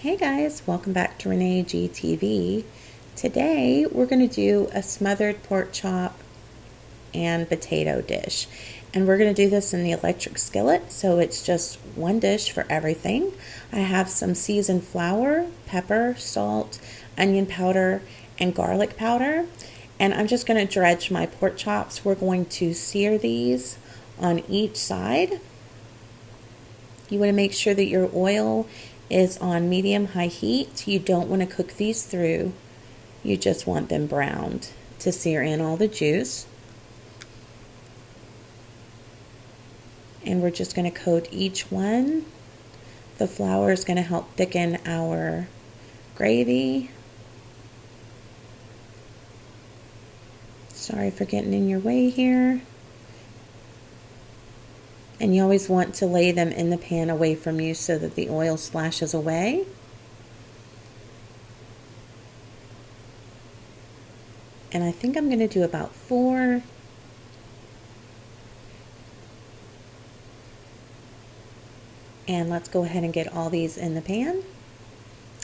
Hey guys, welcome back to Renee GTV. Today we're going to do a smothered pork chop and potato dish. And we're going to do this in the electric skillet, so it's just one dish for everything. I have some seasoned flour, pepper, salt, onion powder, and garlic powder. And I'm just going to dredge my pork chops. We're going to sear these on each side. You want to make sure that your oil is on medium-high heat. You don't want to cook these through. You just want them browned to sear in all the juice. And we're just going to coat each one. The flour is going to help thicken our gravy. Sorry for getting in your way here. And you always want to lay them in the pan away from you so that the oil splashes away. And I think I'm going to do about 4. And let's go ahead and get all these in the pan.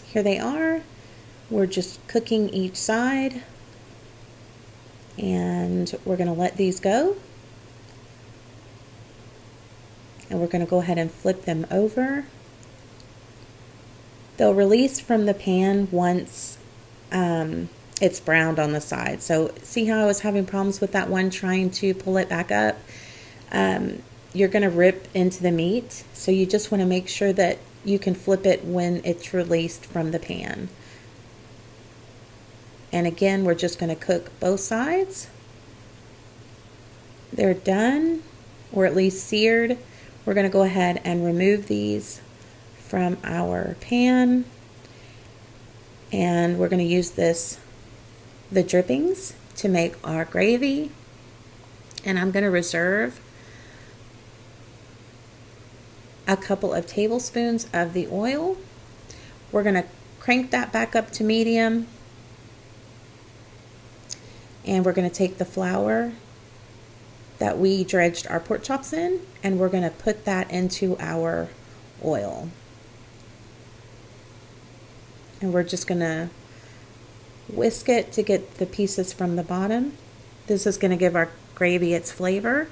Here they are. We're just cooking each side. And we're going to let these go. And we're going to go ahead and flip them over. They'll release from the pan once it's browned on the side. So see how I was having problems with that one trying to pull it back up? You're going to rip into the meat. So you just want to make sure that you can flip it when it's released from the pan. And again, we're just going to cook both sides. They're done, or at least seared. We're going to go ahead and remove these from our pan, and we're going to use the drippings to make our gravy. And I'm going to reserve a couple of tablespoons of the oil. We're going to crank that back up to medium, and we're going to take the flour that we dredged our pork chops in, and we're going to put that into our oil. And we're just going to whisk it to get the pieces from the bottom. This is going to give our gravy its flavor.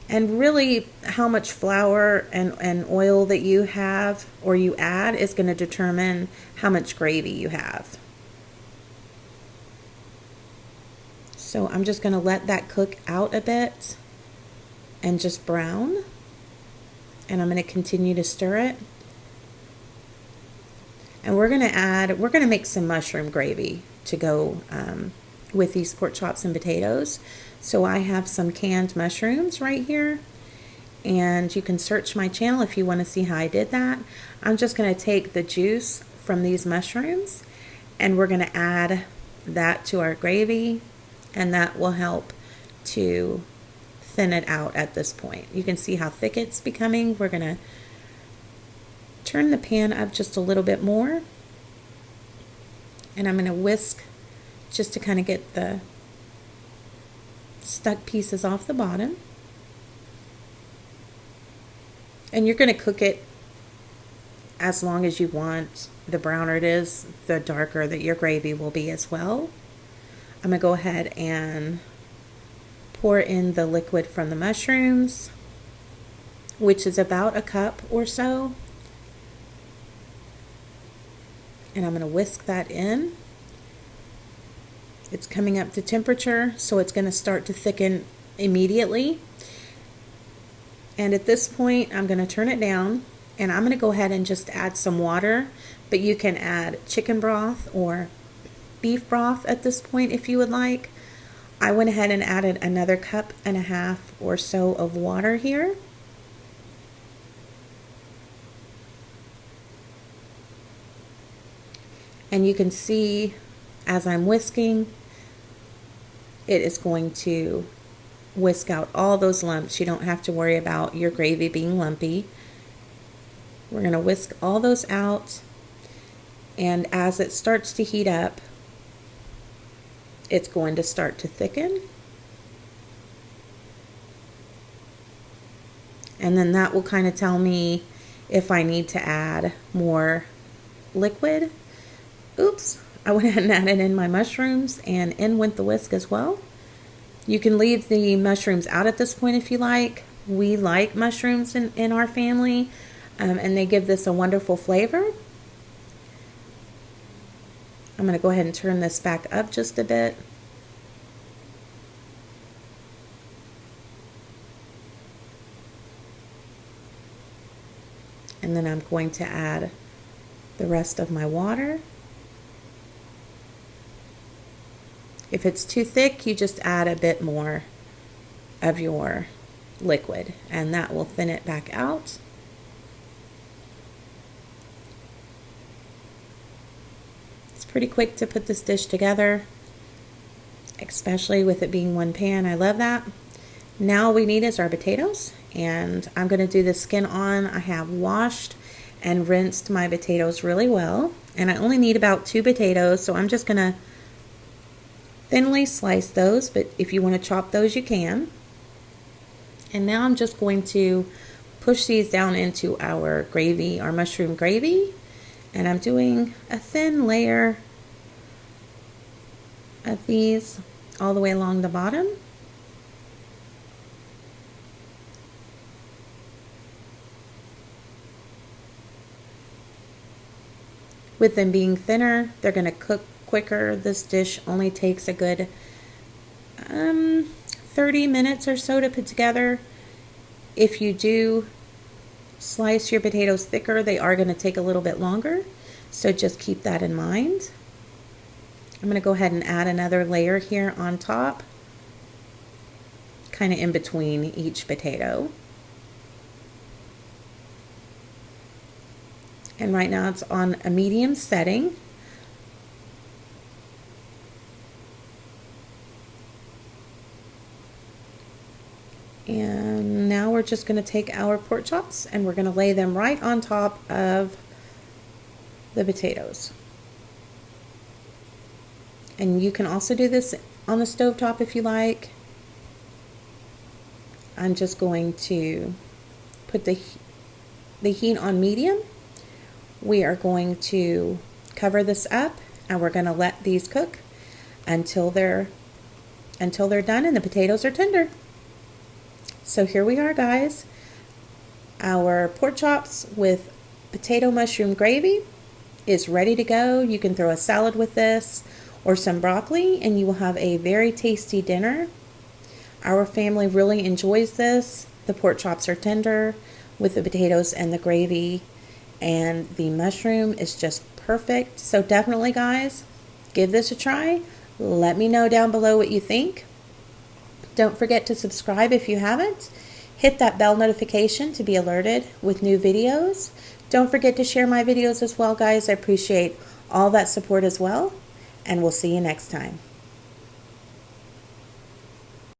And really, how much flour and oil that you have or you add is going to determine how much gravy you have. So I'm just going to let that cook out a bit and just brown. And I'm going to continue to stir it. And we're going to make some mushroom gravy to go with these pork chops and potatoes. So I have some canned mushrooms right here. And you can search my channel if you want to see how I did that. I'm just going to take the juice from these mushrooms and we're going to add that to our gravy. And that will help to thin it out at this point. You can see how thick it's becoming. We're going to turn the pan up just a little bit more. And I'm going to whisk just to kind of get the stuck pieces off the bottom. And you're going to cook it as long as you want. The browner it is, the darker that your gravy will be as well. I'm going to go ahead and pour in the liquid from the mushrooms, which is about a cup or so. And I'm going to whisk that in. It's coming up to temperature, so it's going to start to thicken immediately. And at this point, I'm going to turn it down, and I'm going to go ahead and just add some water, but you can add chicken broth or beef broth at this point if you would like. I went ahead and added another 1.5 cups or so of water here. And you can see as I'm whisking, it is going to whisk out all those lumps. You don't have to worry about your gravy being lumpy. We're going to whisk all those out, and as it starts to heat up, it's going to start to thicken. And then that will kind of tell me if I need to add more liquid. Oops, I went ahead and added in my mushrooms, and in went the whisk as well. You can leave the mushrooms out at this point if you like. We like mushrooms in our family, and they give this a wonderful flavor. I'm going to go ahead and turn this back up just a bit. And then I'm going to add the rest of my water. If it's too thick, you just add a bit more of your liquid, and that will thin it back out. It's pretty quick to put this dish together, especially with it being one pan. I love that. Now all we need is our potatoes, and I'm going to do the skin on. I have washed and rinsed my potatoes really well, and I only need about 2 potatoes, so I'm just going to thinly slice those, but if you want to chop those, you can. And now I'm just going to push these down into our gravy, our mushroom gravy, and I'm doing a thin layer of these all the way along the bottom. With them being thinner, they're going to cook quicker. This dish only takes a good 30 minutes or so to put together. If you do slice your potatoes thicker, they are going to take a little bit longer, so just keep that in mind. I'm going to go ahead and add another layer here on top, kind of in between each potato. And right now it's on a medium setting. And now we're just going to take our pork chops and we're going to lay them right on top of the potatoes. And you can also do this on the stovetop if you like. I'm just going to put the heat on medium. We are going to cover this up and we're going to let these cook until they're done and the potatoes are tender. So here we are, guys. Our pork chops with potato mushroom gravy is ready to go. You can throw a salad with this or some broccoli and you will have a very tasty dinner. Our family really enjoys this. The pork chops are tender with the potatoes and the gravy, and the mushroom is just perfect. So definitely, guys, give this a try. Let me know down below what you think. Don't forget to subscribe if you haven't. Hit that bell notification to be alerted with new videos. Don't forget to share my videos as well, guys. I appreciate all that support as well, and we'll see you next time.